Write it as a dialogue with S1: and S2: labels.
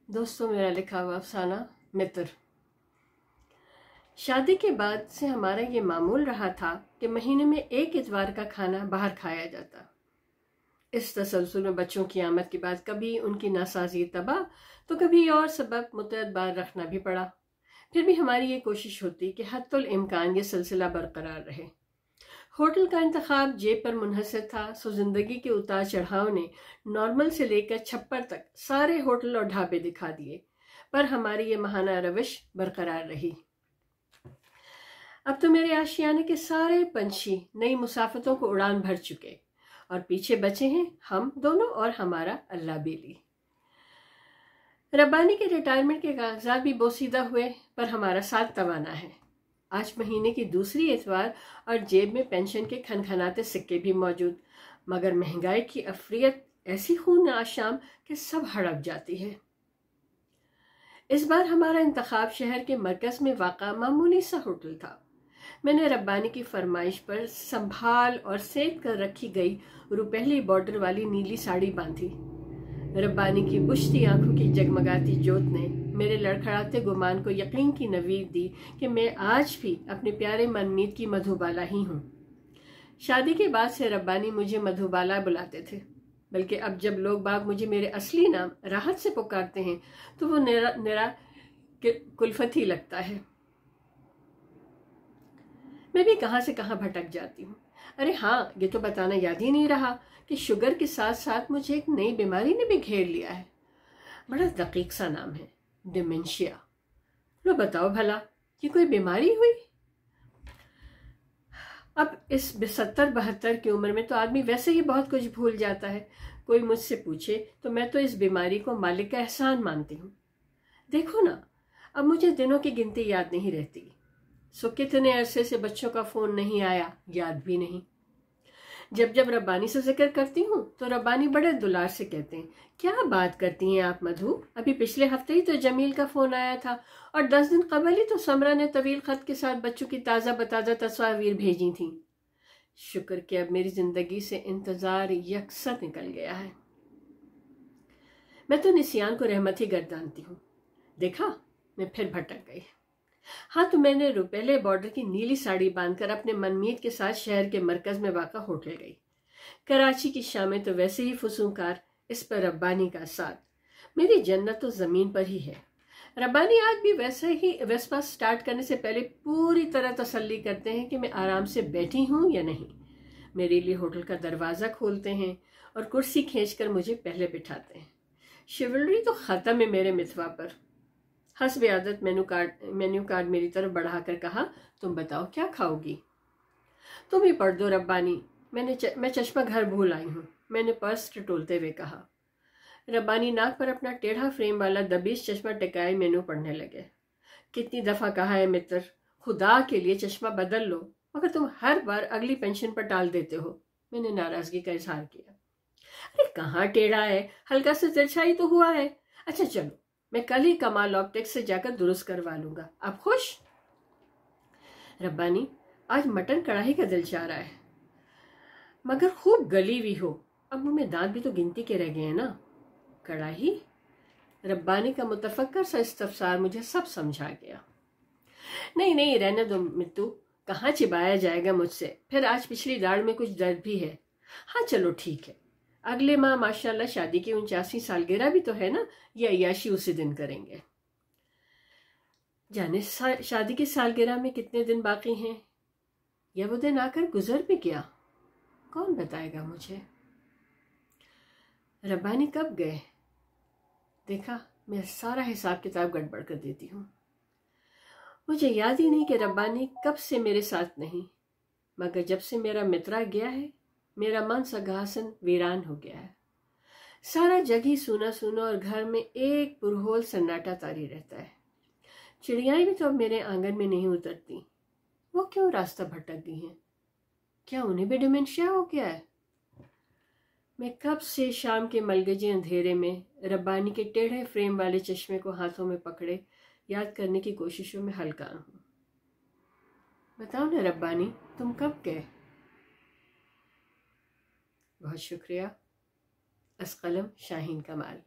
S1: दोस्तों, मेरा लिखा हुआ अफसाना मित्र। शादी के बाद से हमारा ये मामूल रहा था कि महीने में एक इतवार का खाना बाहर खाया जाता। इस तसलसल में बच्चों की आमद के बाद कभी उनकी नासाजी तबाह तो कभी और सबब मुतअद्दिबार रखना भी पड़ा। फिर भी हमारी ये कोशिश होती कि हत्तुल इम्कान ये सिलसिला बरकरार रहे। होटल का इंतखाब जेब पर मुनहसर था, सो जिंदगी के उतार चढ़ाव ने नॉर्मल से लेकर छप्पर तक सारे होटल और ढाबे दिखा दिए, पर हमारी ये महाना रविश बरकरार रही। अब तो मेरे आशियाने के सारे पंछी नई मुसाफतों को उड़ान भर चुके और पीछे बचे हैं हम दोनों और हमारा अल्लाह बेली। रब्बानी के रिटायरमेंट के कागजात भी बोसीदा हुए, पर हमारा साथ तवाना है। आज महीने की दूसरी इतवार और जेब में पेंशन के खनखनाते सिक्के भी मौजूद, मगर महंगाई की अफरियत ऐसी खून आशाम कि सब हड़प जाती है। इस बार हमारा इंतखाब शहर के मरकज में वाक़ा मामूली सा होटल था। मैंने रब्बानी की फरमाइश पर संभाल और सेक कर रखी गई रुपहली बॉर्डर वाली नीली साड़ी बांधी। रब्बानी की बुझती आंखों की जगमगाती जोत ने मेरे लड़खड़ाते गुमान को यकीन की नवीर दी कि मैं आज भी अपने प्यारे मनमीत की मधुबाला ही हूँ। शादी के बाद से रब्बानी मुझे मधुबाला बुलाते थे, बल्कि अब जब लोग बाग मुझे मेरे असली नाम राहत से पुकारते हैं तो वो निरा कुल्फत ही लगता है। मैं भी कहाँ से कहाँ भटक जाती हूँ। अरे हाँ, ये तो बताना याद ही नहीं रहा कि शुगर के साथ साथ मुझे एक नई बीमारी ने भी घेर लिया है। बड़ा दकीक सा नाम है, डिमेंशिया। लो बताओ भला, ये कोई बीमारी हुई? अब इस 70-72 की उम्र में तो आदमी वैसे ही बहुत कुछ भूल जाता है। कोई मुझसे पूछे तो मैं तो इस बीमारी को मालिक का एहसान मानती हूँ। देखो ना, अब मुझे दिनों की गिनती याद नहीं रहती। सो कितने अरसे से बच्चों का फोन नहीं आया, याद भी नहीं। जब जब रब्बानी से जिक्र करती हूँ तो रब्बानी बड़े दुलार से कहते हैं, क्या बात करती हैं आप मधु, अभी पिछले हफ्ते ही तो जमील का फोन आया था और 10 दिन कबल ही तो समरा ने तवील खत के साथ बच्चों की ताज़ा बताज़ा तस्वीर भेजी थी। शुक्र कि अब मेरी जिंदगी से इंतजार यकसर निकल गया है। मैं तो निसियान को रहमत ही गर्दानती हूँ। देखा, मैं फिर भटक गई। हाँ, तो मैंने रुपहले बॉर्डर की नीली साड़ी बांधकर अपने मनमीत के साथ शहर के मरकज में वाक़ा होटल गई। कराची की शामें तो वैसे ही फुसूंकार, इस पर रब्बानी का साथ। मेरी जन्नत तो जमीन पर ही है। रब्बानी आज भी वैसे ही वेस्पा स्टार्ट करने से पहले पूरी तरह तसल्ली करते हैं कि मैं आराम से बैठी हूँ या नहीं। मेरे लिए होटल का दरवाज़ा खोलते हैं और कुर्सी खींचकर मुझे पहले बिठाते हैं। शिवलरी तो ख़त्म है मेरे मितवा पर। हस्ब आदत मेन्यू कार्ड मेरी तरफ बढ़ाकर कहा, तुम बताओ क्या खाओगी? तुम ही पढ़ दो रब्बानी, मैं चश्मा घर भूल आई हूँ, मैंने पर्स टटोलते हुए कहा। रब्बानी नाक पर अपना टेढ़ा फ्रेम वाला दबीश चश्मा टिकाए मेन्यू पढ़ने लगे। कितनी दफ़ा कहा है मित्र, खुदा के लिए चश्मा बदल लो, मगर तुम हर बार अगली पेंशन पर टाल देते हो। मैंने नाराज़गी का इजहार किया। अरे कहाँ टेढ़ा है, हल्का सा तिरछा ही तो हुआ है। अच्छा चलो, मैं कल ही कमाल ऑप्टिक्स से जाकर दुरुस्त करवा लूंगा। आप खुश? रब्बानी, आज मटन कढ़ाई का दिल चाह रहा है, मगर खूब गली हुई हो। अब मुंह में दांत भी तो गिनती के रह गए हैं ना। कढ़ाई? रब्बानी का मुतफक्कर सा इस्तफसार मुझे सब समझा गया। नहीं नहीं, रहने दो मित्तू, कहाँ चिबाया जाएगा मुझसे। फिर आज पिछली दाढ़ में कुछ दर्द भी है। हाँ चलो ठीक है, अगले माह माशाल्लाह शादी की 49वीं सालगिरह भी तो है ना, ये अय्याशी उसी दिन करेंगे। जाने शादी की सालगिरह में कितने दिन बाकी हैं, या वो दिन आकर गुजर भी गया, कौन बताएगा मुझे। रब्बानी कब गए? देखा, मैं सारा हिसाब किताब गड़बड़ कर देती हूँ। मुझे याद ही नहीं कि रब्बानी कब से मेरे साथ नहीं, मगर जब से मेरा मित्रा गया है मेरा मन सगासन वीरान हो गया है। सारा जग ही सूना सूना और घर में एक पुरहोल सन्नाटा तारी रहता है। चिड़ियाएं भी तो अब मेरे आंगन में नहीं उतरती। वो क्यों रास्ता भटक गई हैं? क्या उन्हें भी डिमेंशिया हो गया है? मैं कब से शाम के मलगजे अंधेरे में रब्बानी के टेढ़े फ्रेम वाले चश्मे को हाथों में पकड़े याद करने की कोशिशों में हल्का हूँ। बताओ ना रब्बानी, तुम कब गए? बहुत शुक्रिया। अस्कलम शाहीन कमाल।